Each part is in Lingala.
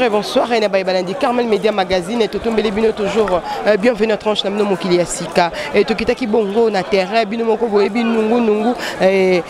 Bonjour et bonsoir, René Baïbalandi, Carmel Media Magazine, et Totombe Bino toujours bienvenue à Tranche Namno Mokili Asika, et Tokitaki Bongo na terre, Bino Moko Boye, Bino Nungu, et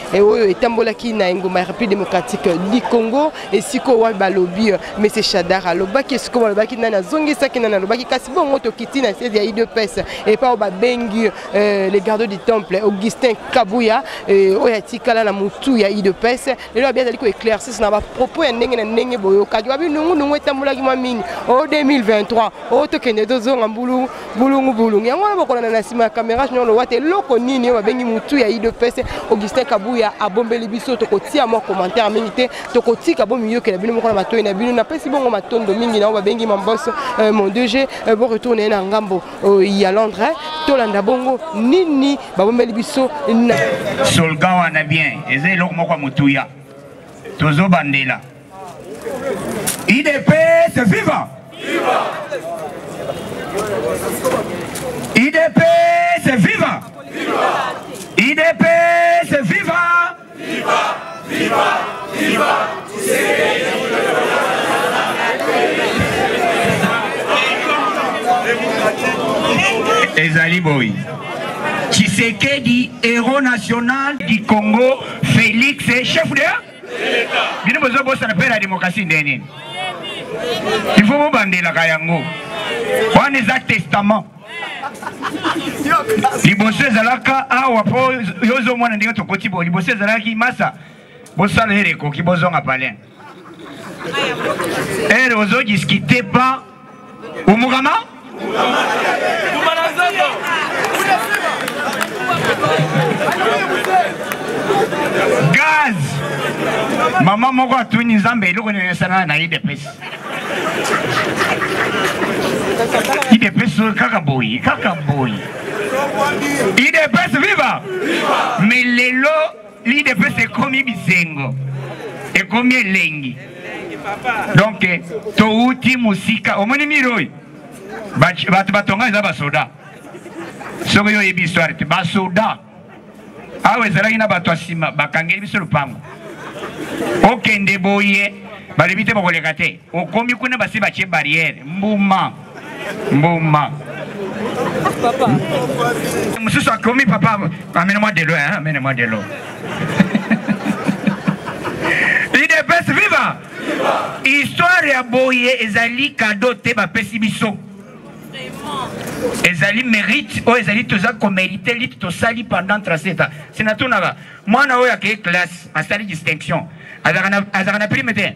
Tambolaki na Ngoma République démocratique du Congo, et Siko Wabalobi, mais c'est Chadara, Lobaki, Siko Wabaki Nana Zongi Sakina, Lobaki Kasibongo Tokiti, na Sédia de Pes, et pas au Babengi, les gardes du temple, Augustin Kabouya, et Oyatika la Moutou, ya de Pes, et là bien d'aller éclaircir, ça n'a pas propos, et Nenge Boyo, Kadwabi Nungu, Tambolaki Maming, au 2023, au Tokene Dozon, Boulou, Boulou, et on va na sima caméra je le wate loko nini wa bengi mutu ya ide pese Augustin Kabouya a bombé les biso to kotia mo commentaire minité to kotika bo mieux que la bino ko na to ina bino na pesi bongo matondo mingi na wa bengi mamboss mon 2G bon retourner na ngambo il y a Londres to landa bongo nini ba bombé les biso solga wana bien eze loko mo kwa mutu ya tozo bandela IDPS viva IDPS viva! IDPS viva! Viva! Ezali Boy. Tshisekedi, héros national du Congo, Félix, chef de l'État. Bien besoin de ça la démocratie ndeni. Il faut vous bander la Kayango. On est à testament. Liboso ezalaka awa po yozo mwana ndenge tokoti bo liboso ezalaki masa bosala hereko kibozonga pale ere ozo discuter pas umugama gaz mama moko atuni nzambe eloko nesana na IDPS IDPS kaka boy IDPS viva mais lelo l'IDPS est comme bisengo et comme elengi donc touti musika omoni miroi batu batonga za basoda soko yo yebi histoire te basoda awe zalaki na bato asima bakangeli biso lupango okende boye balibite bakoleka te okomi kuna basi batie barrière mbuma Monsieur Sakomi, papa, amène-moi de l'eau, hein, amène-moi de l'eau. IDPS viva! Histoire ya boye ezali cadeau te ba pesibiso. Ezali mérite, o ezali toza ko mériter lit to sali pendant 37 ans. Sénateur naba, moi na oya ke classe, a sali distinction. Azarana prime te.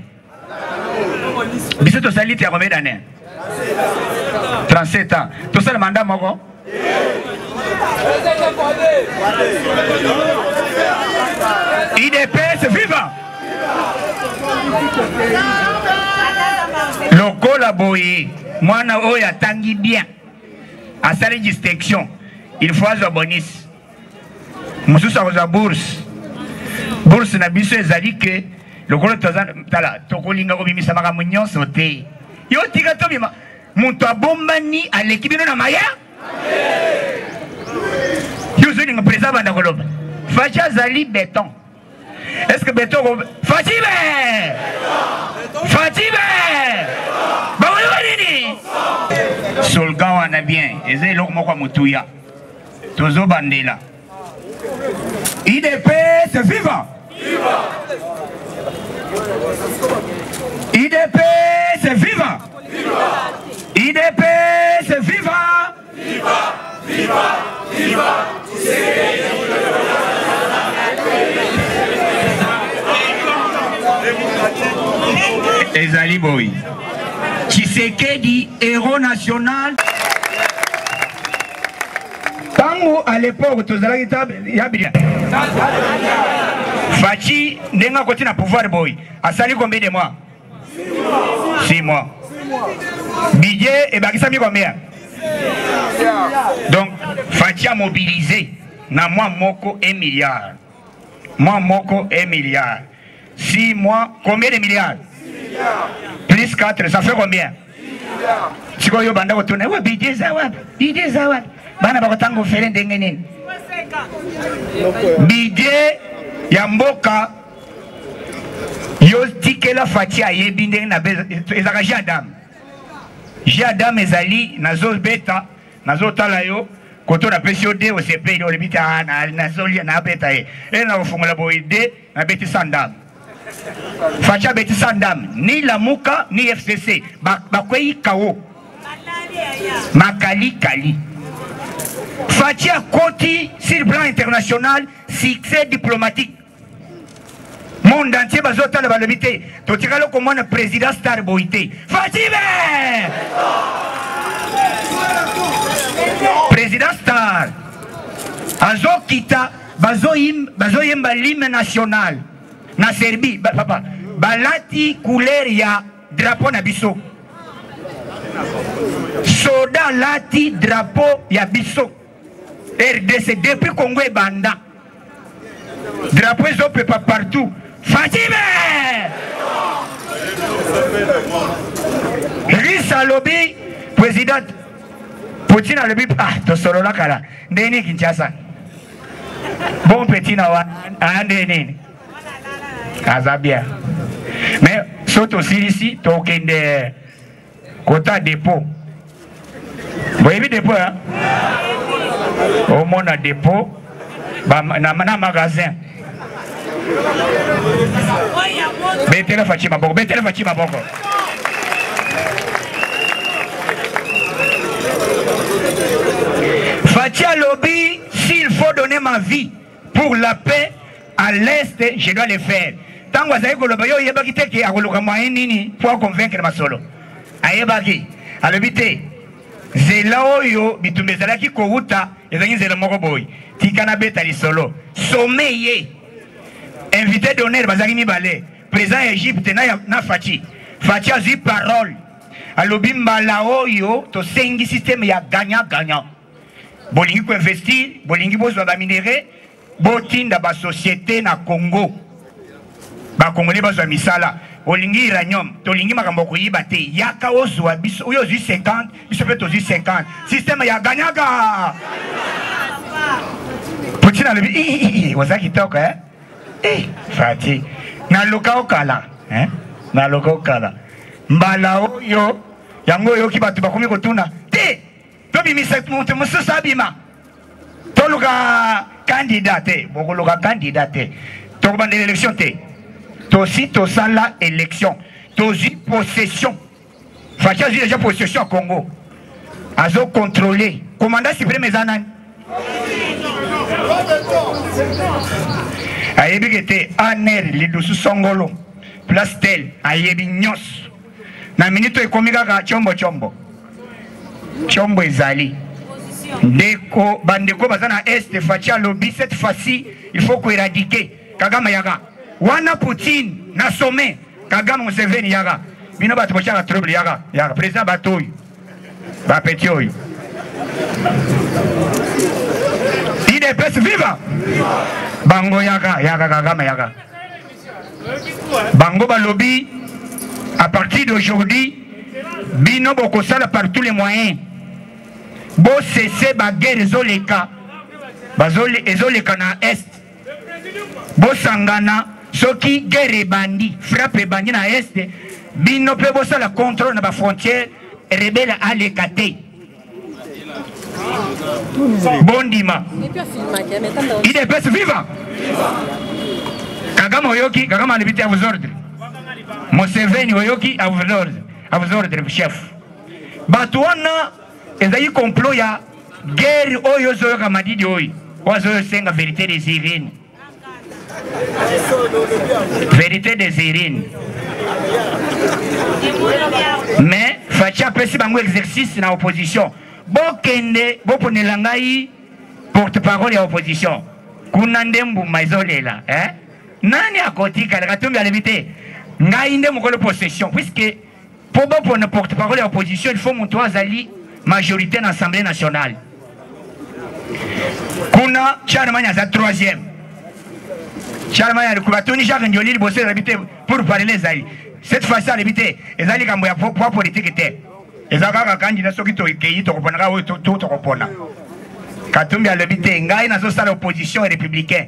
Biso to sali te combien d'années? 37 ans. Tout ça le mandat moko? IDPS viva! Lokola boye, moi na oya tangi bien. A sali distinction. Il faut avoir bonus. Moussou a bourse. Bourse na biso ezali ke lokola tala tokolinga ko bimisa makambo nyonso te. Yo tika to bima muntu abombani aleki bino na maya yo zoni nga président banda koloba Fachi azali béton. Est-ce que béton Fachi ba nini solga wana bien eze eloko moko ya mutuya tozo bandela IDPS viva IDPS viva IDPS viva Ezali Boy Tshisekedi, héros national. Tango à l'époque tozalaki yabia Fachi ndenga koti na pouvoir boy asali combien de mois? 6 mois. Budget et bakisami combien? Donc Fachi a mobilisé na moi moko 1 milliard. Moi moko 1 milliard. 6 mois, combien de milliards? Plus 4, ça fait combien? Si vous avez un budget zawad. Bana bakotango fere ndenge nini? Budget ya mboka Yo tikela fatia yebinde na ezaka Jadam. Jadam ezali nazo beta nazo tala yo koto na pesio de o CP do lebita na nazo na beta e na ofungula boide na beti sandam. Fatia beti sandam ni la muka ni FCC bakwei kawo. Makali kali. Fatia Koti sur le plan international, succès diplomatique. Monde entier bazota la balobité. Totikalo comme un président star boité. Fatime! Président star. Azo kita bazoyim l'hymne national. Na Serbie, papa. Balati couleur ya drapeau na biso. Soda lati drapeau ya biso. RDC depuis Congo et Banda. Drapeau ils ont pas partout. Fatime! Risa Lobi, président Poutine a Lobi, to solo la kala. Ndeni Kinshasa. Bon petit na wa, ndeni. Kazabia. Mais surtout ici, to kende quota dépôt. Vous voyez dépôt hein? Au monde a dépôt, na magasin. Betela Fatima Boko, Betela Fatima Boko. Fatia Lobby, s'il faut donner ma vie pour la paix à l'Est, je dois le faire. Tant que vous avez dit que vous avez dit que vous avez dit pour convaincre ma solo. Ayebaki, à l'obité. Zela oyo bitumezala ki kouta ezangi zela moko boy tikana beta li solo someye invité d'honneur bazangi mibale président Égypte na Fachi azi parole alobi mbala oyo to sengi système ya gagnant bolingi ko investir bolingi bozwa ba minéraux botinda ba société na Congo ba congolais bazwa misala olingi uranium tolingi makambo koyiba te yaka ozwa biso oyo ozwi 50 biso pe tozwi 50 système ya ganyaga Poutine alobi waza kitoko Fati na loka okala na loka okala mbala oyo yango oyo ki bato bakomi kotuna te tobimisa mutu mosusu abima toluka candidat te bokoluka candidat te tokobandela élection te Tosi tosala élection, tosi possession. Fachi a déjà possession au Congo. Azo contrôlé. Commandant suprême Zanan. Ayebi gete aner lidusu songolo. Place tel ayebi nyos. Na minute ekomika ka chombo. Chombo ezali. Ndeko bandeko bazana est Fachi a lobby cette fois-ci, il faut qu'on éradiquer Kagame yaga. Wana Poutine na sommet Kagame Museveni yaga bino bato bochaka trouble yaga président batoy ba petit oy IDPS viva bango yaga Kagame yaga bango ba lobby à partir d'aujourd'hui bino bokosala par tous les moyens bo cesser ba guerre ezoleka ezoleka na est bo sangana soki guerre bandi frappe bandi na est bino pe bosa la contrôle na ba frontière rebelle à l'écaté bondima IDPS viva Kagame oyoki Kagame alibiti à vos ordres Museveni oyoki à vos ordres chef batuana ezali complot ya guerre oyo zoyoka madidi oyo wazoyo senga vérité des irines vérité des irines mais Facha pesi bango exercice na opposition bokende boponela ngai porte-parole ya opposition kuna ndembu maizolela nani akotika katumbi alebite ngai nde mokolo possession puisque pour bopona porte-parole ya opposition il faut monto azali majorité dans l'Assemblée nationale kuna Charlemagne za troisième Charlemagne alikubatoni Jacques Ndioli libosé habité pour parler les alliés cette fois-ci habité les alliés kambo ya poids politique était ezaka candidat soki to keyi to kopona o to kopona katumbi alebité ngai nazo sala opposition républicain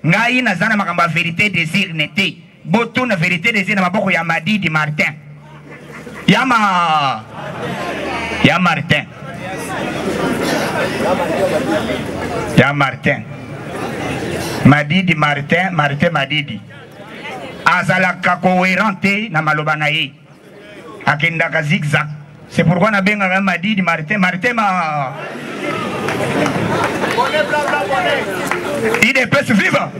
ngai nazana makamba vérité désir nete boto na vérité des na maboko ya Madidi Martin. Ya Martin. Ya Martin. Madidi Martin, Martin Madidi. Azalaka cohérente na maloba na ye. Akendaka zigzag. C'est pourquoi na benga Madidi Martin, Martin ma IDPS viva.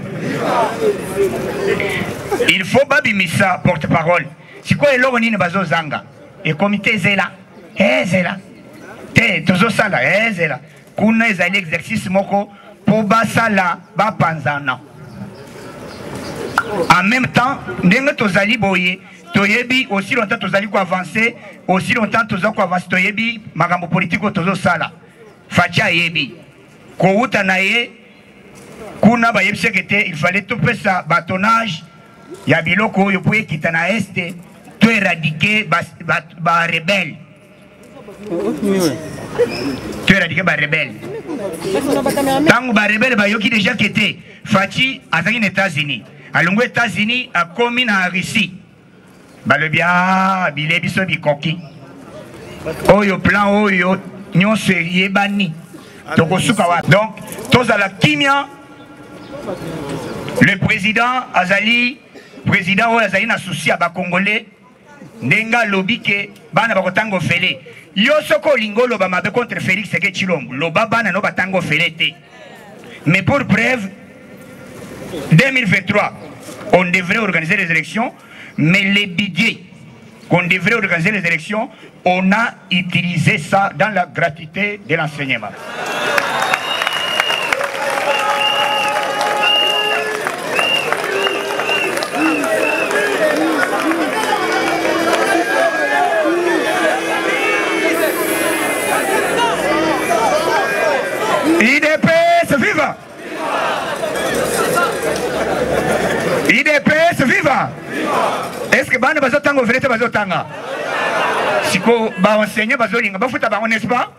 Il faut babimisa porte-parole. Si quoi eloko nini bazo zanga. Et comité zela. Zela. Te tozo sala zela. Kuna ezali exercice moko pour basala ba panzana. En même temps, ndenge tozali boye, toyebi aussi longtemps tozali ko avancer, aussi longtemps tozali ko avancer toyebi makambo politique tozo sala. Facha yebi. Ko uta na ye kuna ba yebise kete il fallait tout pesa bâtonnage ya biloko yo poye kitana este to éradiquer ba rebelle. Tu éradiquer ba rebelle. Tangu ba rebelle ba yoki déjà kete Fachi azaki aux États-Unis. Alongo États-Unis a commis na Russie. Ba le bia bile biso bikoki. Oyo plan oyo nyonso yebani. Tokosuka wa. Donc tous à la kimia le président Azali président Azali na souci à ba Congolais ndenga lobike bana bakotango fele. Yo soko lingolo ba mabe contre Félix Tshisekedi Tshilombo. Loba bana no batango fele te. Mais pour preuve 2023 on devrait organiser les élections, mais les budgets qu'on devrait organiser les élections, on a utilisé ça dans la gratuité de l'enseignement. IDPS viva! IDPS viva! Est-ce que bana bazotanga vérité bazotanga? Siko ba enseigner bazolinga ba futa ba n'est-ce pas?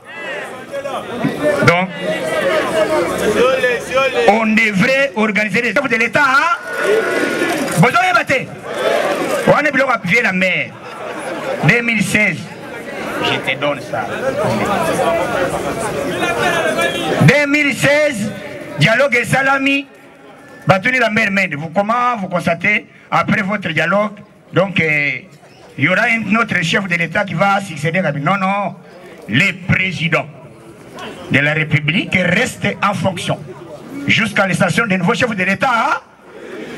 Donc on devrait organiser les œuvres de l'État. Bozoye bate. On est bloqué à pied la mer. 2016. Je te donne ça. 2016, dialogue et salami. Batuni la mer Mende. Comment vous constatez après votre dialogue? Donc il y aura un autre chef de l'État qui va succéder. Non, non. Le président de la République reste en fonction jusqu'à l'installation des nouveaux chefs de l'État.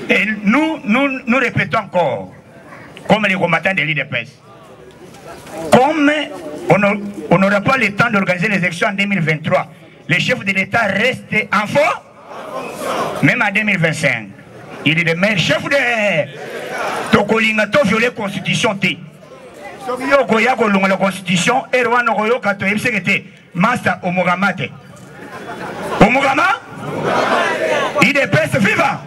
Et nous répétons encore, comme les combattants de l'IDPS, comme on n'aura pas le temps d'organiser les élections en 2023, les chefs de l'État restent en fonction, même en 2025. Il est le meilleur chef de Tokolinga to violer la constitution. La constitution et Master Omogamate. Omogama? IDPS viva!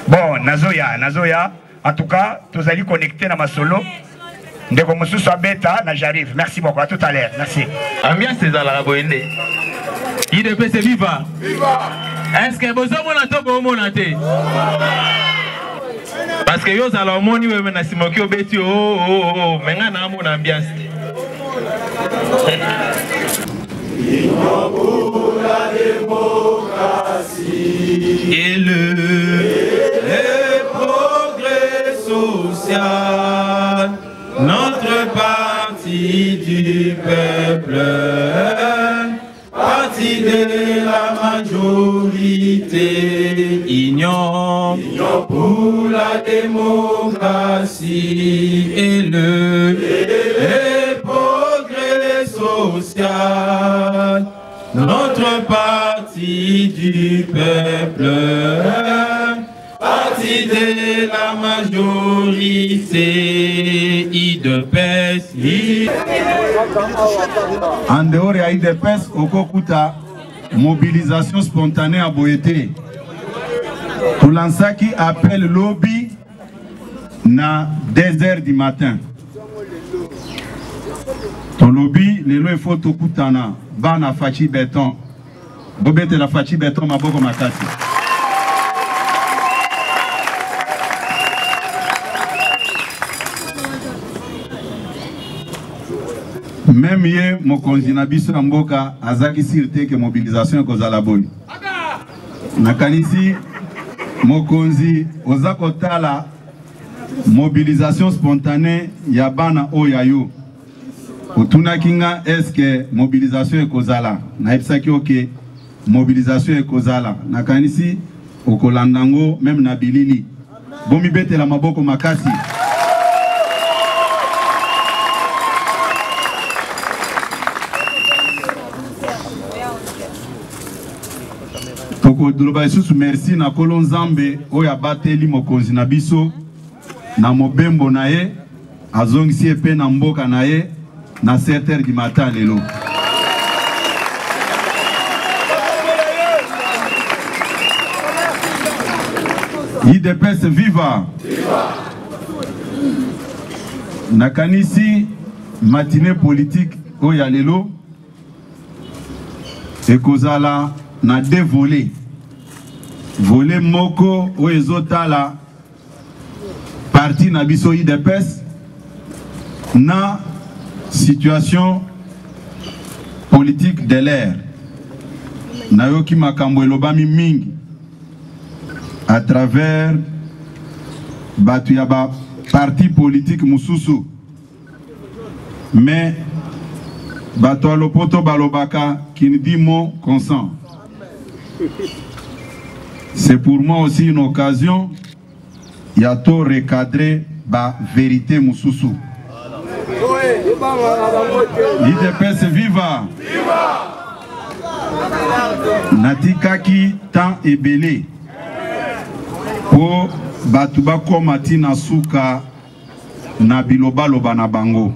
Bon, Nazoya, en tout cas, tous allez connecter dans ma solo. Dès que je suis bêta, j'arrive. Merci beaucoup, à tout à l'heure. Merci. Ambiance c'est dans la Boende. IDPS viva! Est-ce que vous avez un parce que yo zala omoni wewe na simoki obeti menga na mon ambiance. La démocratie et le progrès social, notre parti du peuple, parti de la majorité, union pour la démocratie et le progrès social, notre parti du peuple, parti de la majorité, IDPS. En dehors de IDPS, Okokuta, mobilisation spontanée à Boété. Pour lancer qui appelle lobby na 2h du matin. Ton lobby, les lois il faut tout kutana. Bana fachi béton. Bobete la fachi béton ma boko makati. même ye mokonzi na biso na mboka azaki sirte que mobilisation ekozala boye nakanisi mokonzi oza kotala mobilisation spontanée ya bana oyo yo otunaki nga eske mobilisation ekozala nayebisaki oke mobilisation ekozala nakanisi okolanda yango même na bilili bomibetela maboko makasi tokodoloba lisusu merci na kolo nzambe oyo abateli mokonzi na biso na mobembo na ye azongisi epe na mboka na ye na 7h du matin lelo IDPS viva nakanisi matinée politique oyo lelo ekozala na deux volets. Volet moko oyo ezotala parti na biso IDPS na situation politique de l'air nayoki makambo elobami mingi à travers batu ya ba parti politique mususu mais bato ya lopoto balobaka qui ne dit mot consent. C'est pour moi aussi une occasion ya to recadrer ba vérité mususu. IDPS viva. Natikaki temps ebele po batu bakomati na suka na bilobaloba na bango.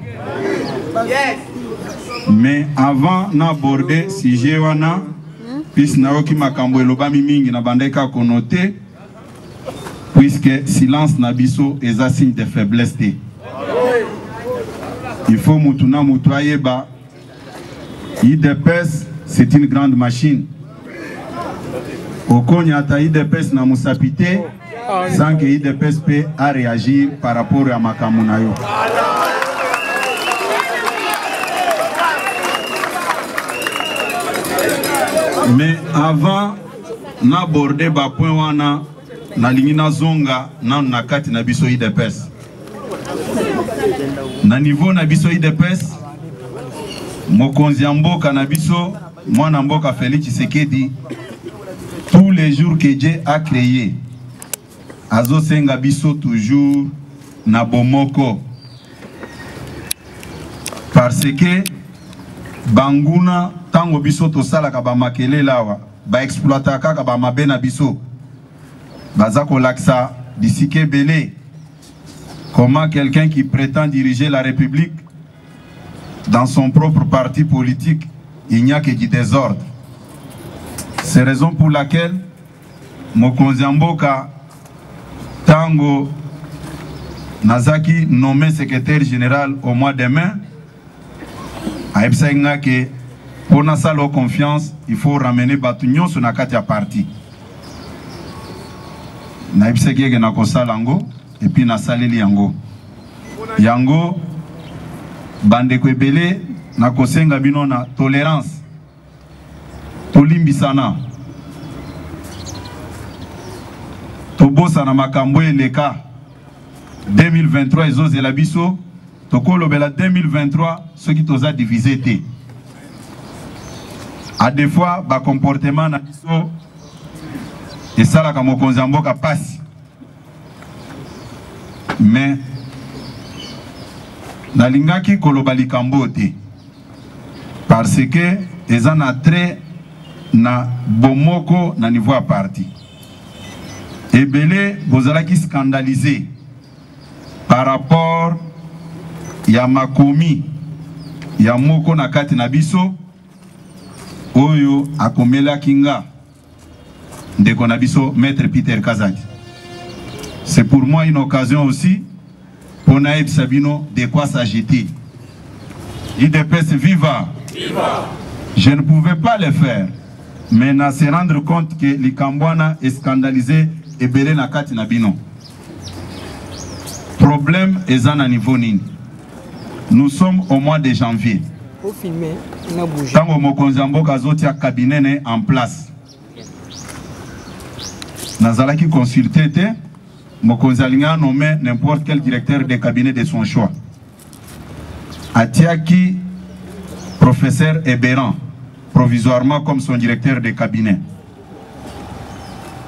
Mais avant d'aborder sujet wana puisque naoki makambo elobami mingi na bandeka konote puisque silence na biso eza signe de faiblesse te. Il faut mutuna mutu ayeba IDPS c'est une grande machine. Okonya ata IDPS na musapite sans que IDPS peut à réagir par rapport à makambo na yo. Mais avant d'aborder ba point wana na lingina zonga na nakati na biso IDPS. Na niveau na biso IDPS mokonzi ya mboka na biso mwana mboka Félix Tshisekedi tous les jours que Dieu a créé azo senga biso toujours na bomoko parce que banguna tango biso to sala ka ba makele lawa ba exploiter ka ba mabena biso bazako laksa d'ici que belé comment quelqu'un qui prétend diriger la République dans son propre parti politique il n'y a que du désordre. C'est raison pour laquelle mokonzi mboka tango nazaki nommé secrétaire général au mois de mai aïbsa que pour na salo confiance il faut ramener batunyon sur na kati ya parti na aïbsa que na kosala ngo et puis na saleli yango yango bande ko ebele na kosenga bino na tolérance tolimbisana tobosa na makambo eleka 2023 ezozela biso tokolobela 2023 ce qui toza divisé te à des fois ba comportement na biso esala ka mokonzi mboka pasi mais nalingaki koloba likambo te parce que eza na trait na bomoko na niveau à parti ebele bozalaki scandalisé par rapport ya makomi ya moko na kati na biso oyo akomela kinga ndeko na biso maître Peter Kazadi. C'est pour moi une occasion aussi pour Naïb Sabino de quoi s'agiter. IDPS viva. Je ne pouvais pas le faire, mais na se rendre compte que les Kambwana est scandalisé et belé na kati na bino. Problème est à niveau nini. Nous sommes au mois de janvier. Au filmer, on a bougé. Tango mokonzi mboka zotia cabinet en place. Nazalaki consulté te mokonzi alinga nommé n'importe quel directeur de cabinet de son choix. Atiaki professeur Eberan provisoirement comme son directeur de cabinet.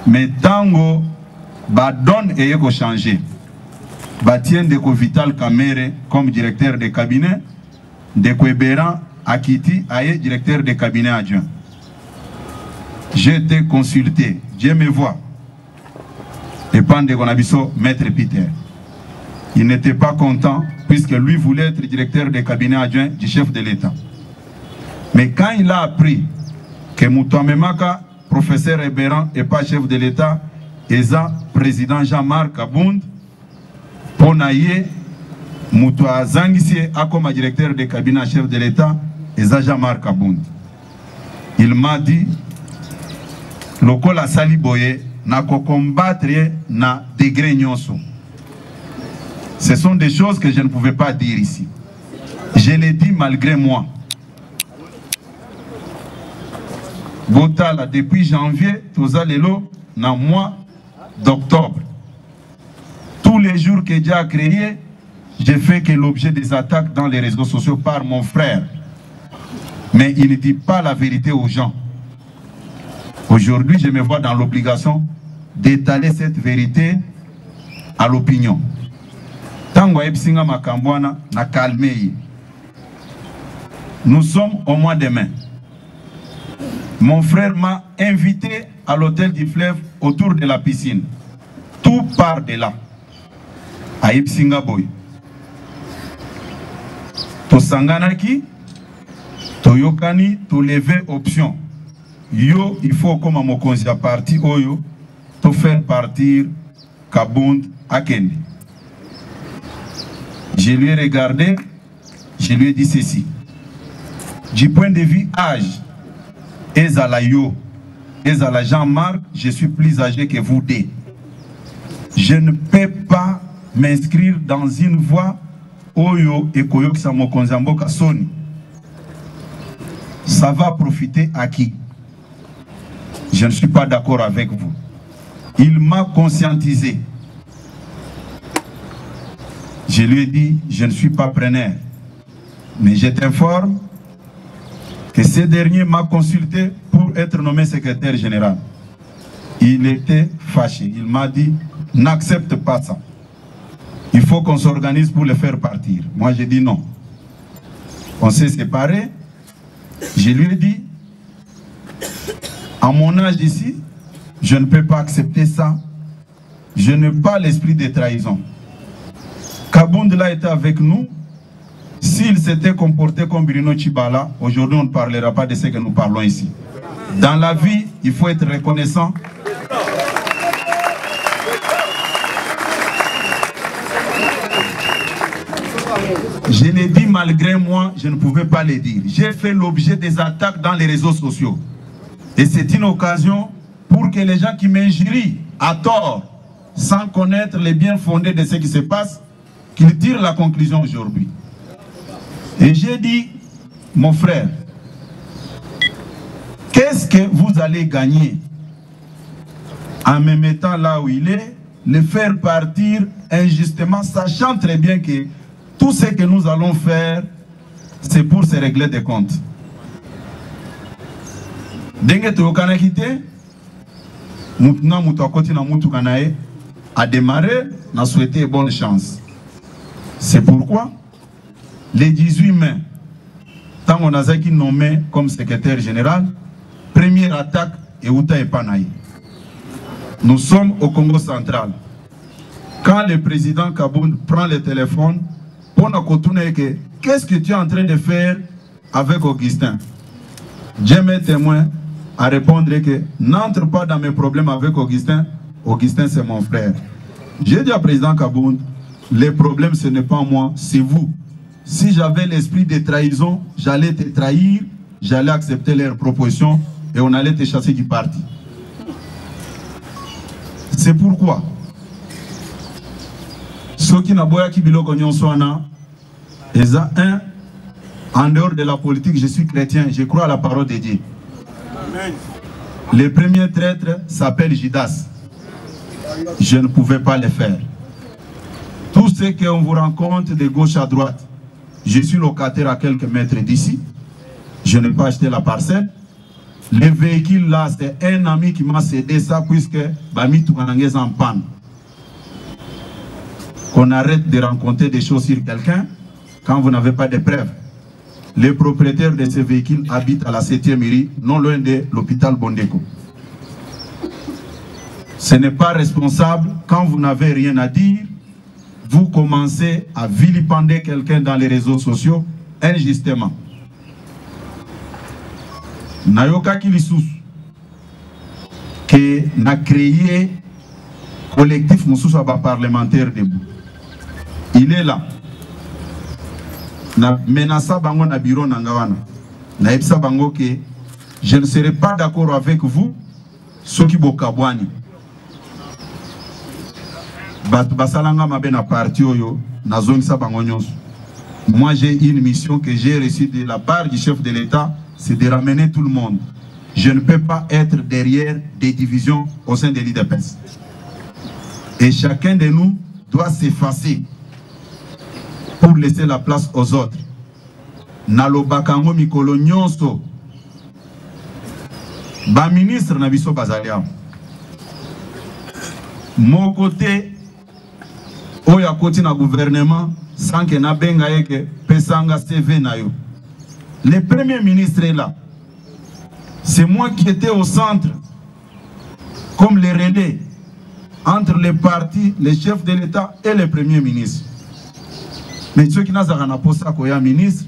Mais tango ba donne et ko changer. Batien de Vital Kamere comme directeur de cabinet, de Eberan Akiti Aye directeur de cabinet adjoint. J'ai été consulté, Dieu me voit. Et pendant qu'on a vu Maître Peter. Il n'était pas content puisque lui voulait être directeur de cabinet adjoint du chef de l'État. Mais quand il a appris que Moutouamemaka, professeur Eberan, n'est pas chef de l'État, et ça, président Jean-Marc Abound, pour naïe, Moutoua Zangisi a comme directeur de cabinet chef de l'État, et ça, Jean-Marc Abound. Il m'a dit, Lokola Saliboye n'a qu'à combattre na degré nyonso. Ce sont des choses que je ne pouvais pas dire ici. Je l'ai dit malgré moi. Botala, depuis janvier, Tozalelo, dans le mois d'octobre. Tous les jours que Dieu a créé, j'ai fait que l'objet des attaques dans les réseaux sociaux par mon frère. Mais il ne dit pas la vérité aux gens. Aujourd'hui, je me vois dans l'obligation d'étaler cette vérité à l'opinion. Tango Epsinga Makambwana na calmé. Nous sommes au mois de mai. Mon frère m'a invité à l'hôtel du fleuve autour de la piscine. Tout part de là. À Epsinga Boy. To Sanganaki, to Yokani, to lever option. Yo, il faut comme à Mokonzi à parti Oyo, to faire partir Kabound Akendi. Je lui ai regardé, je lui ai dit ceci. Du point de vue âge, Ezala Yo, Ezala Jean-Marc, je suis plus âgé que vous deux. Je ne peux pas m'inscrire dans une voie Oyo et Koyo qui Mokonzamboka Soni. Ça va profiter à qui? Je ne suis pas d'accord avec vous. Il m'a conscientisé. Je lui ai dit, je ne suis pas preneur. Mais je t'informe que ce dernier m'a consulté pour être nommé secrétaire général. Il était fâché. Il m'a dit, n'accepte pas ça. Il faut qu'on s'organise pour le faire partir. Moi, j'ai dit non. On s'est séparés. Je lui ai dit, à mon âge ici, je ne peux pas accepter ça. Je n'ai pas l'esprit de trahison. Kabound là était avec nous. S'il s'était comporté comme Bruno Tchibala, aujourd'hui on ne parlera pas de ce que nous parlons ici. Dans la vie, il faut être reconnaissant. Je l'ai dit malgré moi, je ne pouvais pas le dire. J'ai fait l'objet des attaques dans les réseaux sociaux. Et c'est une occasion pour que les gens qui m'injurient à tort, sans connaître les biens fondés de ce qui se passe, qu'ils tirent la conclusion aujourd'hui. Et j'ai dit, mon frère, qu'est-ce que vous allez gagner en me mettant là où il est, le faire partir injustement, sachant très bien que tout ce que nous allons faire, c'est pour se régler des comptes. Dengue Toyokana quitté, Moutna Moutouakoti na Moutoukanae a démarré, n'a souhaité bonne chance. C'est pourquoi, le 18 mai, tant on a été nommé comme secrétaire général, première attaque et Outa et Panaï. Nous sommes au Congo central. Quand le président Kabound prend le téléphone, on a continué que qu'est-ce que tu es en train de faire avec Augustin? Dieu m'est témoin à répondre que n'entre pas dans mes problèmes avec Augustin. Augustin, c'est mon frère. J'ai dit à président Kabound, les problèmes, ce n'est pas moi, c'est vous. Si j'avais l'esprit de trahison, j'allais te trahir, j'allais accepter leurs propositions et on allait te chasser du parti. C'est pourquoi ceux qui n'ont pas qui biloko nyonswana, ils ont un En dehors de la politique, je suis chrétien, je crois à la parole de Dieu. Amen. Le premier traître s'appelle Judas. Je ne pouvais pas le faire. Tout ce qu'on vous rencontre de gauche à droite, je suis locataire à quelques mètres d'ici. Je n'ai pas acheté la parcelle. Le véhicule là, c'est un ami qui m'a cédé ça puisque Bami Toukanangez en panne. Qu'on arrête de rencontrer des choses sur quelqu'un quand vous n'avez pas de preuves. Le propriétaire de ce véhicule habite à la 7e mairie, non loin de l'hôpital Bondeko. Ce n'est pas responsable quand vous n'avez rien à dire. Vous commencez à vilipender quelqu'un dans les réseaux sociaux injustement. Nayoka Kilisous, qui n'a créé collectif Moussousa parlementaire debout. Il est là. Na menasa bango na bureau nangawana. Na epsa bango que je ne serai pas d'accord avec vous, soki bokabwani. Basalanga mabe na parti oyo na zone sa bango nyonso. Moi j'ai une mission que j'ai reçue de la part du chef de l'État, c'est de ramener tout le monde. Je ne peux pas être derrière des divisions au sein de l'IDPS. Et chacun de nous doit s'effacer pour laisser la place aux autres. Nalobakango mikolo nyonso. Ba ministre na biso bazalia. Mon côté, oya côté na gouvernement, sans que na benga yeke pesanga CV na yo. Le premier ministre est là. C'est moi qui étais au centre, comme les relais, entre les partis, les chefs de l'État et le premier ministre. Mais ceux qui n'ont pas ministre,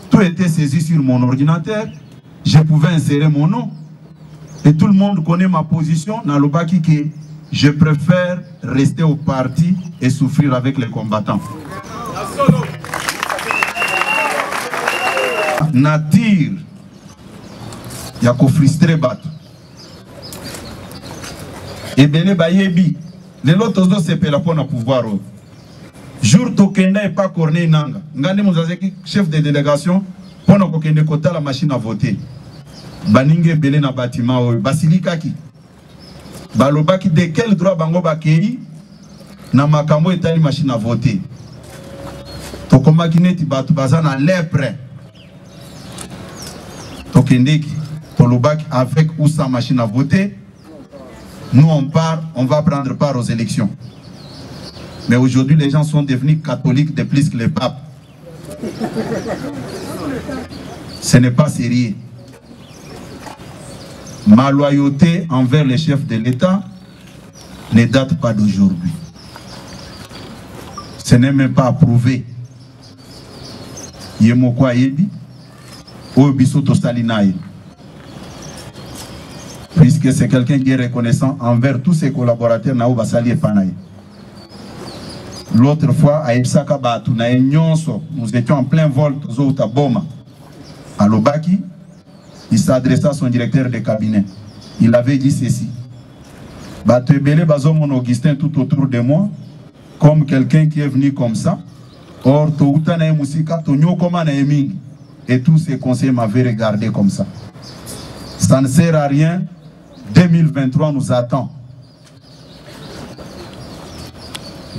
tout était saisi sur mon ordinateur. Je pouvais insérer mon nom. Et tout le monde connaît ma position. Nalobaki que je préfère rester au parti et souffrir avec les combattants. Natir, il y a frustré bateau. Et Bene Bayebi, les autres se pèlent pour le pouvoir. Jour Tokenda et pas Corneille Nanga. Ngande Mouzazeki, chef de délégation, pour nous kokende kota la machine à voter. Baninge Belé na bâtiment, Basilikaki. Balobaki de quel droit bango bakei na makambo etali machine à voter. Tokoma kineti batu bazana lèpre. Tokendeki, Tolobaki avec ou sans machine à voter. Nous on part, on va prendre part aux élections. Mais aujourd'hui, les gens sont devenus catholiques de plus que les papes. Ce n'est pas sérieux. Ma loyauté envers les chefs de l'État ne date pas d'aujourd'hui. Ce n'est même pas approuvé. Yemokwa Yebi, Obisoto Salinaï. Puisque c'est quelqu'un qui est reconnaissant envers tous ses collaborateurs, Naouba Sali et Panaï. L'autre fois, à Ipsaka Batu, nous étions en plein vol, à Boma. À Lobaki, il s'adressa à son directeur de cabinet. Il avait dit ceci. Batu Ebele Bazomon Augustin tout autour de moi, comme quelqu'un qui est venu comme ça. Or, Touta na Musika, Tonyo Koma na Eming. Et tous ces conseillers m'avaient regardé comme ça. Ça ne sert à rien. 2023 nous attend.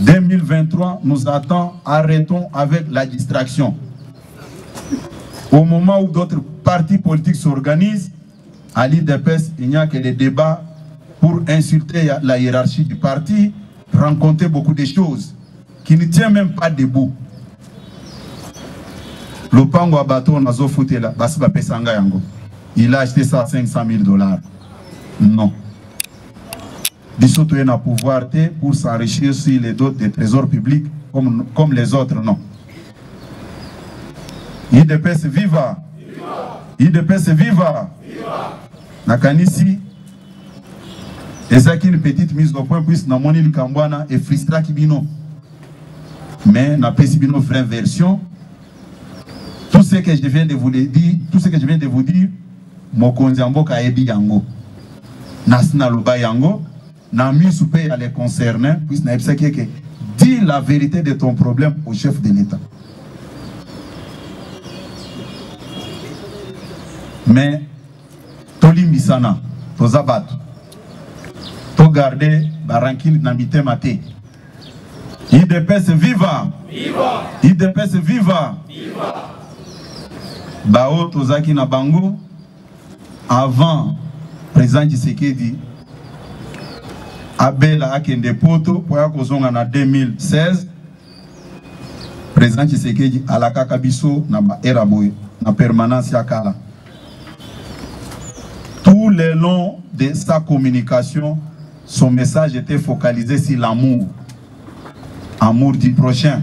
2023 nous attend. Arrêtons avec la distraction. Au moment où d'autres partis politiques s'organisent, à l'IDPS, il n'y a que des débats pour insulter la hiérarchie du parti, rencontrer beaucoup de choses qui ne tiennent même pas debout. Le pango à bateau, on a foutu là, il a acheté ça à $500,000. Non. Bissoto est à pouvoir pour s'enrichir sur les dots des trésors publics comme les autres, non. IDPS viva! IDPS viva! Nakanisi, ezaki une petite mise au point puisque na moni likambwana et frustra kibino. Mais na pesi bino vraie version. Tout ce que je viens de vous dire, Mokonzi Mboka ebi yango. Nasna loba yango, na mi soupe à les concerner, puisque na epsa que dis la vérité de ton problème au chef de l'État. mais tolimbisana tozabato to garder barankine na mitema te. IDPS viva! Viva! IDPS viva! Viva! Bao tozaki na bango avant président Tshisekedi abela akende poto poya kozonga na 2016 président Tshisekedi alakaka biso na ba era boy na permanence ya kala. Tout le long de sa communication, son message était focalisé sur l'amour. Amour du prochain.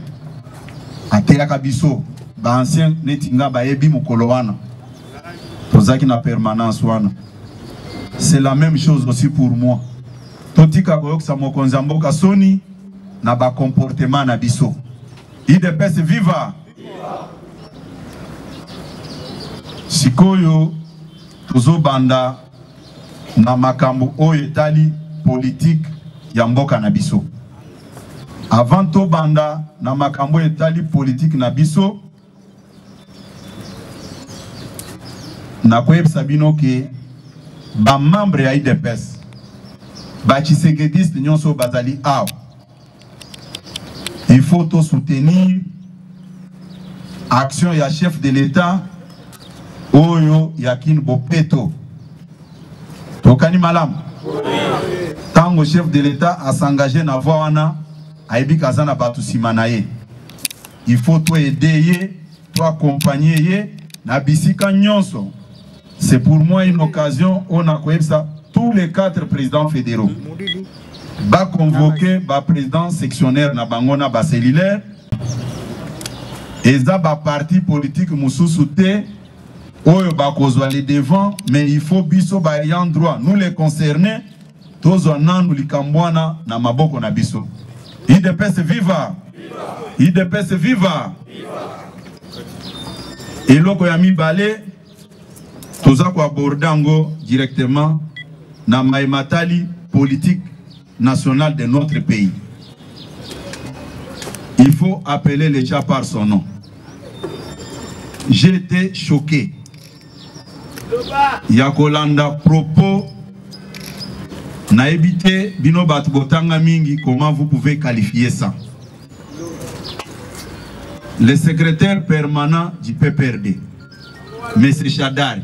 Ateyaka biso ba ancien netinga ba ebi mokolo wana. Tozaki na permanence wana. C'est la même chose aussi pour moi. Totika koyoksa mokonzi mboka soni na ba comportement na biso. IDPS viva. Sikoyo tozo banda na makambo oyo etali politique ya mboka na biso. Avant to banda na makambo etali politique na biso, na koyebisa bino ke ba membre ya IDPS ba Tshisekedi nyonso bazali aw. Il faut to soutenir action ya chef de l'État oyo yakin bopeto. Tokani malam. Tango chef de l'État a s'engagé na voie wana aibi kazana batu simanaye. Il faut to aider ye, to accompagner ye na bisika nyonso. C'est pour moi une occasion, on a ça tous les 4 présidents fédéraux. Ba convoquer ba président sectionnaire na bangona ba cellulaire. Et ça ba parti politique mususu te oyo ba kozwa les devant, mais il faut biso ba ayant droit nous les concernés tozo nandu likambwana na maboko na biso. IDPS viva! IDPS viva! Et loko ya mibale toza ko abordango directement na maimatali politique nationale de notre pays. Il faut appeler les chats par son nom. J'ai été choqué. Yakolanda propos na ebité bino batu botanga mingi, comment vous pouvez qualifier ça? Le secrétaire permanent du PPRD, M. Chadari,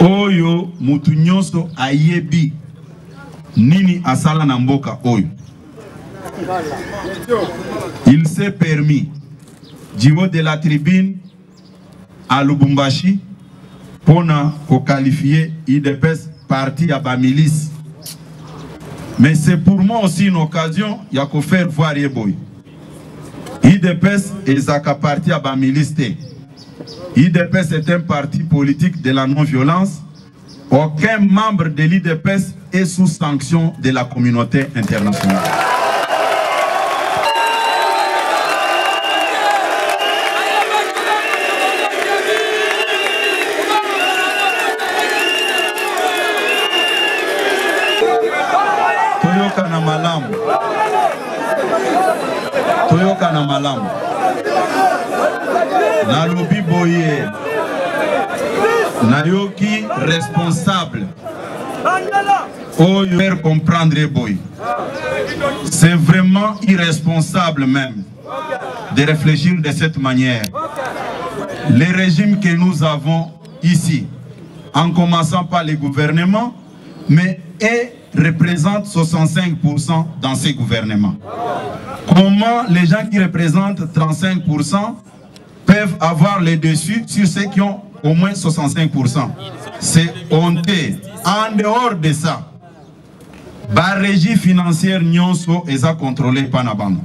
oyo mutu nyonso ayebi nini asala na mboka oyo. Il s'est permis du haut de la tribune à Lubumbashi pour qualifier IDPS parti à Bamilis. Mais c'est pour moi aussi une occasion de faire voir Yeboy. IDPS est un parti à Bamilis. IDPS est un parti politique de la non-violence. Aucun membre de l'IDPS est sous sanction de la communauté internationale. Toyoka na malamu. Toyoka na malamu. Na lobi boye. Nayoki responsable. Oh, faire comprendre boy. C'est vraiment irresponsable même de réfléchir de cette manière. Les régimes que nous avons ici, en commençant par les gouvernements, mais représentent 65% dans ces gouvernements. Comment les gens qui représentent 35% peuvent avoir les dessus sur ceux qui ont au moins 65%? C'est honteux. En dehors de ça, la régie financière nyonso est contrôlée par Nabango.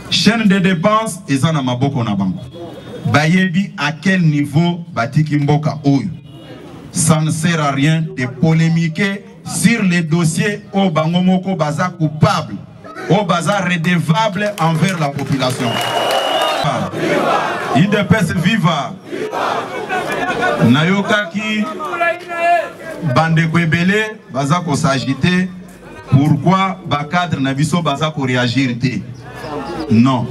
Chaîne de dépenses est en Maboko Nabango. Bayebi à quel niveau Batiki Mboka Oyo. Ça ne sert à rien de polémiquer sur les dossiers au Bangomoko Baza coupable, au Baza redevable envers la population. IDPS viva! Nayokaki Bande Kwebele Baza ko s'agiter. Pourquoi Bakadre Nabiso Baza ko réagir? Non.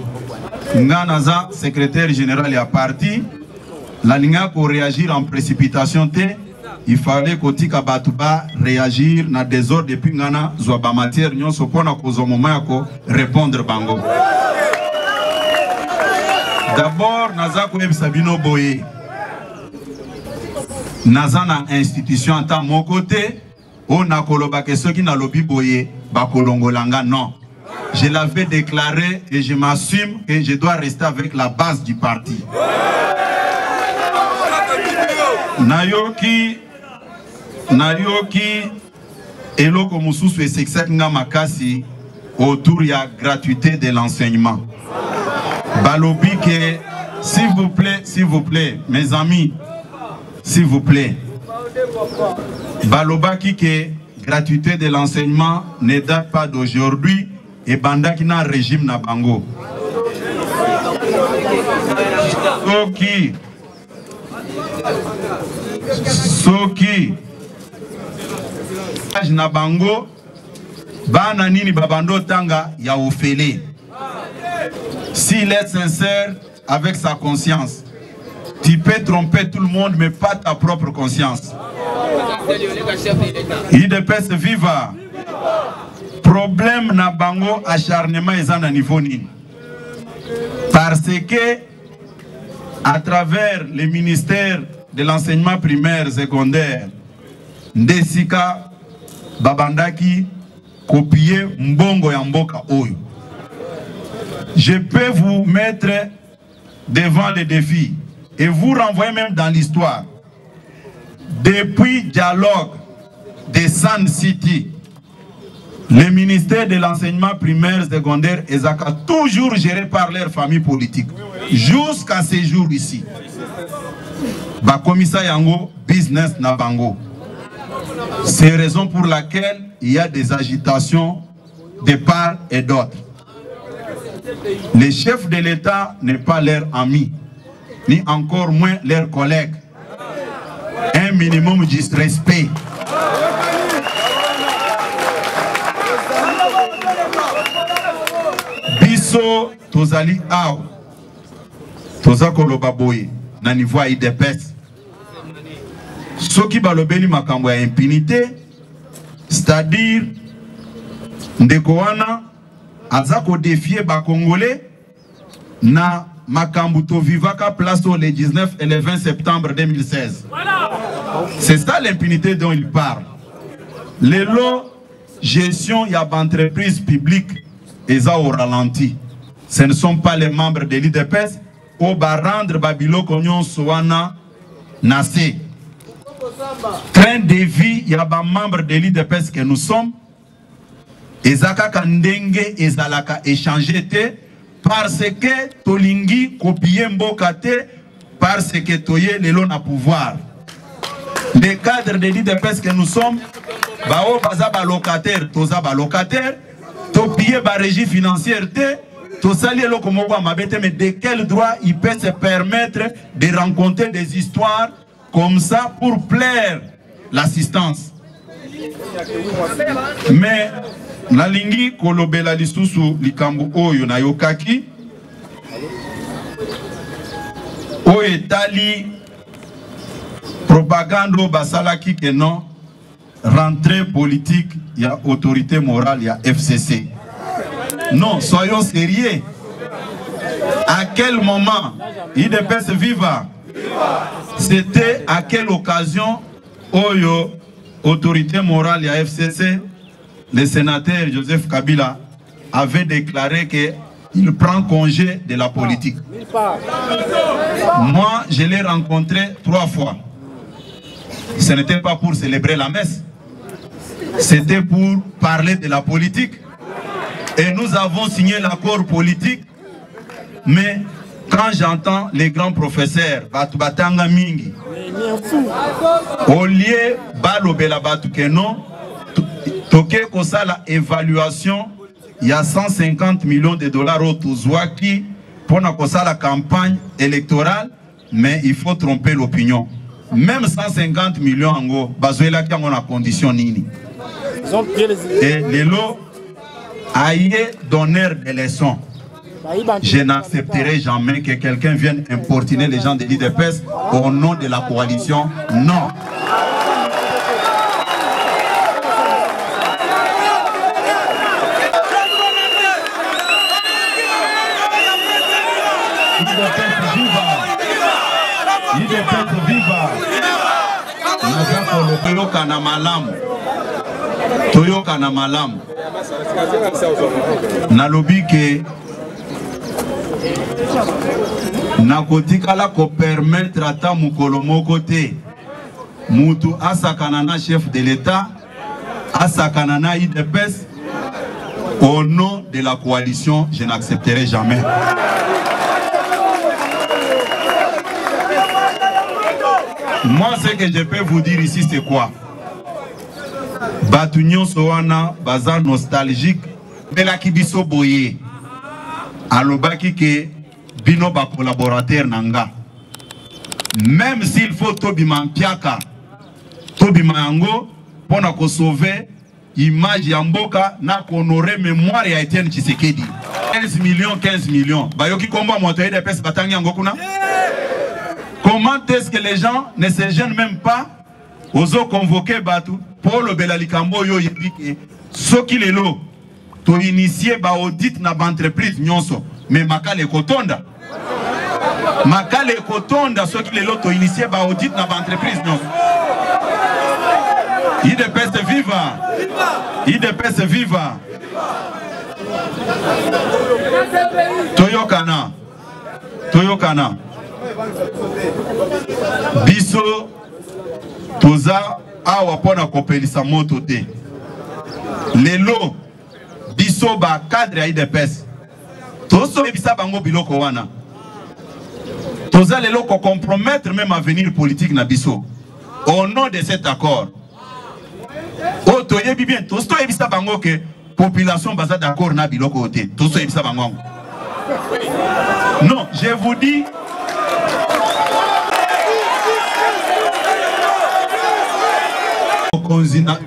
Nganaza, secrétaire général et à parti, la ligne pour réagir en précipitation, il fallait que Tika Batouba réagir dans des ordres depuis Ngana, Zouaba matière, nous sommes au moment de répondre bango. D'abord, Nazako Sabino Boye. Nazana institution en tant mon côté, on a kolobake ceux qui n'a lobby Boye, Bakolongolanga, non. Je l'avais déclaré et je m'assume que je dois rester avec la base du parti. Nayoki eloko mususu et sexek nga makasi autour de la gratuité de l'enseignement. Balobi que s'il vous plaît, mes amis, s'il vous plaît. Balobaki que gratuité de l'enseignement ne date pas d'aujourd'hui et bandaki na régime na bango. Soki na bango bana nini babando tanga ya ofele. S'il est sincère avec sa conscience, tu peux tromper tout le monde mais pas ta propre conscience. IDPS viva. Problème na bango acharnement ezana niveau nini. Parce que à travers le ministère de l'enseignement primaire secondaire, Ndesika Babandaki copier Mbongo Yamboka Oyo. Je peux vous mettre devant les défis et vous renvoyer même dans l'histoire. Depuis dialogue de San City, le ministère de l'enseignement primaire secondaire est toujours géré par leur famille politique. Jusqu'à ce jour ici. Ba commissaire Yango, business na bango. C'est la raison pour laquelle il y a des agitations de part et d'autre. Le chef de l'État n'est pas leur ami, ni encore moins leur collègue. Un minimum de respect. Biso tozali aw tozakolo baboye na niveau IDPS. Soki balobeli makambo ya impunité, c'est-à-dire ndeko wana azako défier ba Congolais na makambo to vivaka place le 19 et le 20 septembre 2016. C'est ça l'impunité dont il parle. Les lots gestion y a entreprise publique et ça au ralenti. Ce ne sont pas les membres de l'IDPS au barandre babilo konyon soana nase. Train de vie, il y a des membres de l'IDPS que nous sommes. Ezaka kandenge ezalaka échangé parce que tolingi copier mbokate parce que toye lelo na pouvoir. Les cadres de l'IDPS que nous sommes, bao baza ba locataire, toza ba locataire, to piller ba régie financière te, to sali eloko moko mabete, mais de quel droit il peut se permettre de raconter des histoires comme ça pour plaire l'assistance. Mais nalingi kolobela lisusu likambo oyo na yokaki oyo etali propagande basalaki que non rentrée politique il y a autorité morale il y a FCC. Non, soyons sérieux. À quel moment IDPS viva? C'était à quelle occasion oyo autorité morale il y a FCC? Le sénateur Joseph Kabila avait déclaré qu'il prend congé de la politique. Moi, je l'ai rencontré 3 fois. Ce n'était pas pour célébrer la messe. C'était pour parler de la politique. Et nous avons signé l'accord politique. Mais quand j'entends les grands professeurs, Batanga Mingi, au lieu Balobela Batukeno, Toké Kosala évaluation, il y a 150 millions de dollars au Touzouaki pour la campagne électorale, mais il faut tromper l'opinion. Même 150 millions en gros, Bazoela qui a condition nini. Et les lots aïe donneur des leçons. je n'accepterai jamais que quelqu'un vienne importuner les gens de l'IDPS au nom de la coalition. Non. IDPS viva. Toyoka na malamu. Toyoka na malamu. Nalobi ke nakotikala ko permettre ata mukolo moko te mutu asakana na chef de l'État, asakana na IDPS au nom de la coalition. Je n'accepterai jamais. Moi, ce que je peux vous dire ici, c'est quoi? Batunion Soana, bazar nostalgique, belaki biso boye. Alobaki ke bino ba collaborateur nanga. Même s'il faut tobima mpiaka, tobima yango, pona ko sauver image ya mboka na honorer mémoire ya Etienne Tshisekedi. 15 millions. Bayoki komba motoye de pes batangi yango kuna. Comment est-ce que les gens ne se gênent même pas aux eaux convoqués Batou pour le Belalikambo yo yebike ce qui est là to initier ba audit na entreprise nyonso mais makale kotonda ce qui est là to initier ba audit na entreprise nyonso. IDPS viva. IDPS viva. Toyokana biso toza awa pona kopelisa moto te lelo biso ba cadre ya IDPS toso ebisa bango biloko wana toza lelo ko compromettre même avenir politique na biso au nom de cet accord. O toyebi bien toso ebisa bango ke population baza d'accord na biloko te toso ebisa bango. Non, je vous dis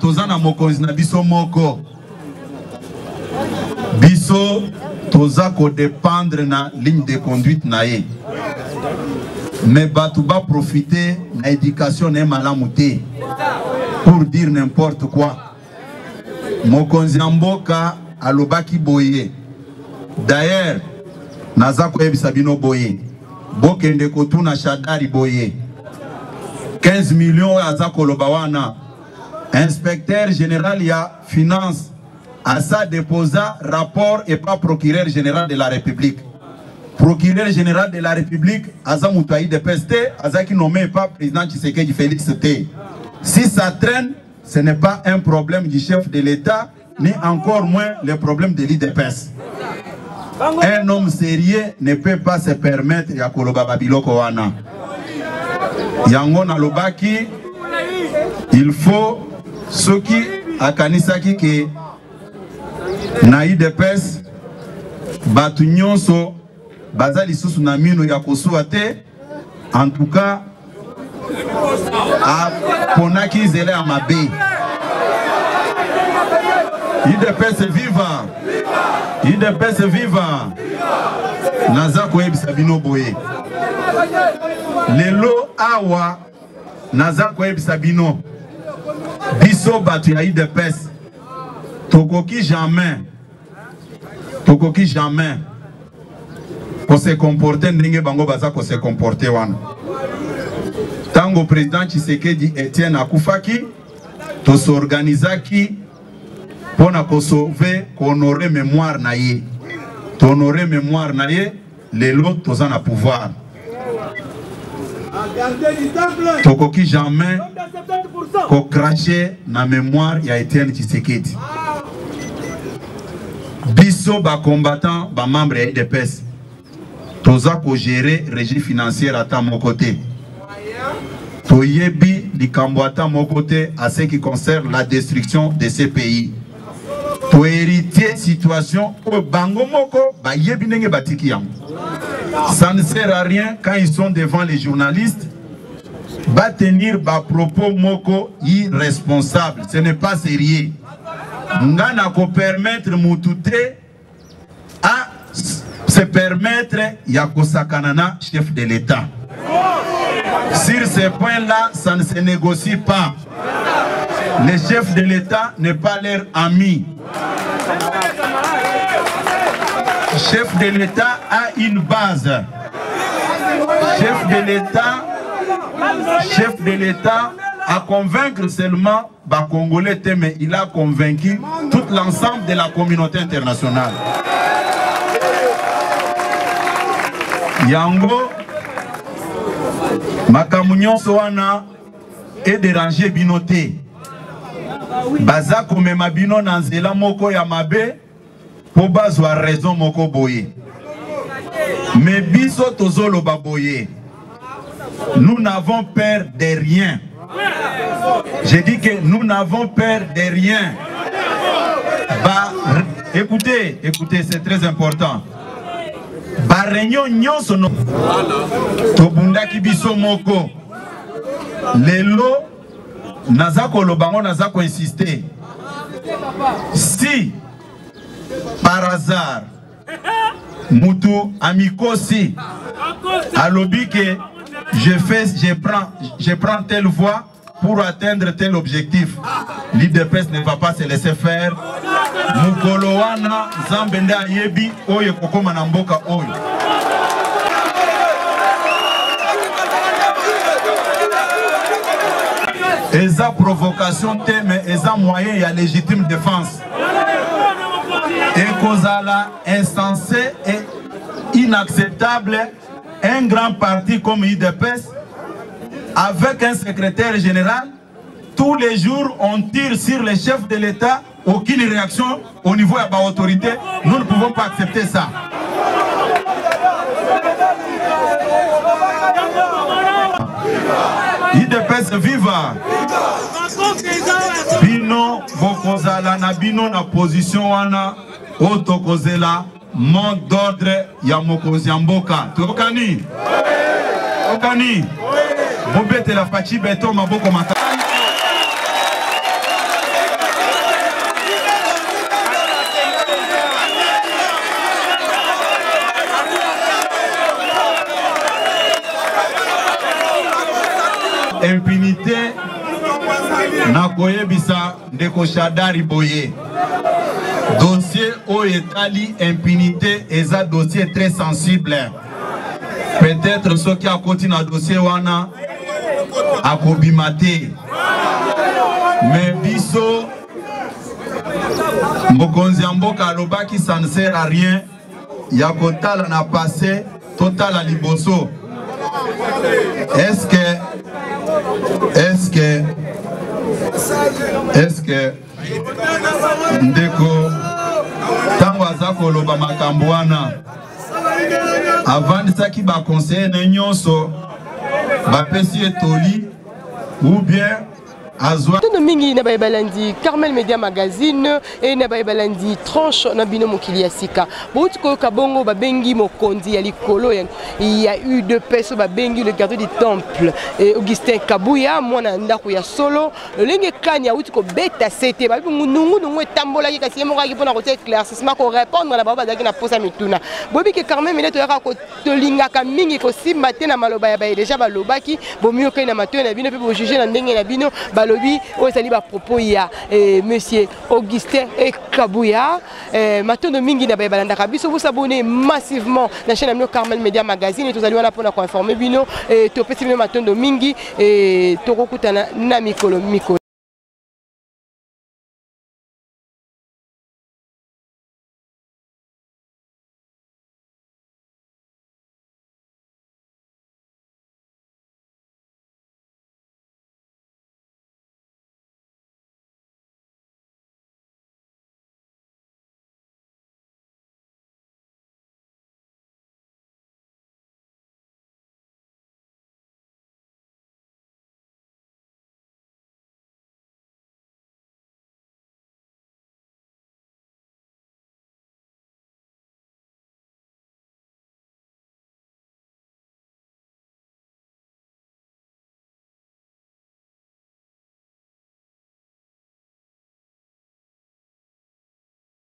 tozana mokonzi na biso moko biso toza ko dépendre na ligne de conduite na ye mais batu ba profiter na éducation na malamu te pour dire n'importe quoi. Mokonzi mboka alobaki boye. D'ailleurs naza ko yebisa bino boye bokende kotuna Shadari boye 15 millions aza koloba wana. Inspecteur général ya finance a ça déposa rapport et pas procureur général de la République. Procureur général de la République aza mutaï de peste aza qui nommé pas président Tshisekedi Félix T. Si ça traîne, ce n'est pas un problème du chef de l'État ni encore moins le problème de l'IDPS. Un homme sérieux ne peut pas se permettre ya koloba babiloko wana. Yango na lobaki il faut ceux qui a kanisaki ke na IDPS batu nyonso bazali susu na mino ya kosuwa te en tout cas a ponaki zele ya mabe. IDPS viva. IDPS viva. Naza koyebisa bino boye lelo awa naza koyebisa bino biso batu ya IDPS tokoki jamais ko se comporter ndenge bango baza ko se comporter wana. Tango président Tshisekedi Etienne akufaki to s'organisaki pona ko sauver ko honorer mémoire na ye. To honorer mémoire na ye lelo toza na pouvoir. Tokoki jamais ko cracher na mémoire ya Etienne Tshisekedi. Biso ba combattant ba membre ya IDPS toza ko gérer régie financière à mon côté. Toyebi likambo ata mon côté à ce qui concerne la destruction de ces pays. To hériter situation au bango moko ba yebi ndenge batiki yango. Ça ne sert à rien quand ils sont devant les journalistes va tenir ba propos moko irresponsable. Ce n'est pas sérieux. Ngana ko permettre mutute à se permettre Yakosakanana, chef de l'État. Sur ce point-là, ça ne se négocie pas. Le chef de l'État n'est pas leur ami. Le chef de l'État a une base. Chef de l'État a convaincre seulement les Congolais, mais il a convaincu tout l'ensemble de la communauté internationale. Yango, Makamunyon Soana est dérangé binoté. Baza komema bino nanzela moko ya mabe po bazwa raison moko boye. Mais biso tozolo baboye. Nous n'avons peur de rien. J'ai dit que nous n'avons peur de rien. Écoutez, c'est très important. Ba réunion nyonso no tobundaki biso moko. Lelo nazako lobango nazako insister. Si par hasard Moutou Amikosi alobi que je prends telle voie pour atteindre tel objectif, l'IDPS ne va pas se laisser faire. Mukolowana Zambende Ayebi Oye Kokoma Namboka Oye. Eza provocation mais eza moyen il y a légitime défense. Et Kozala insensé et inacceptable un grand parti comme l'IDPS avec un secrétaire général, tous les jours on tire sur les chefs de l'État, aucune réaction au niveau de l'autorité. Nous ne pouvons pas accepter ça. IDPS viva. Bino bokozala na bino na position wana otokozela mot d'ordre ya mokonzi mboka. Tokani? Tokani? Bobete la fachi beto maboko mata. Impunité Nakoye Bisa Ndeko Shadari Boye. Dossier Oyetali impunité est un dossier très sensible. Peut-être ceux qui ont continué à dossier wana à Kobimate. Mais Biso Mokonzi Mboka Alobaki ça ne sert à rien. Yakotal n'a passé total à Liboso. Est-ce que Ndeko Tangwaza Koloba Makambouana avant de ça qui va conseiller Nyonso Bapesi Etoli ou bien Azwa mingi na balandi Carmel Media Magazine et na balandi tranche na bino mokili ya sika botiko kabongo babengi mokondi ya likolo il y a eu deux personnes babengi le gardien du temple et Augustin Kabuya mwana ndako ya solo lenge kanya utiko beta sete ba nungu etambola ki kasi moka ki pona ko éclaircissement ko répondre na baba zaki na posa mituna bobi ke Carmel Media to yaka ko tolinga ka mingi ko simba te na maloba ya ba déjà balobaki bomio kai na matyo na bino pe bo juger na ndenge na bino lobi o sali ba propos ya monsieur Augustin Kabuya matondo mingi na ba balanda biso vous abonnez massivement na chaîne amno Carmel Media Magazine et tous allez wana pona ko informer bino to pesi bino matondo mingi to kokutana na mikolo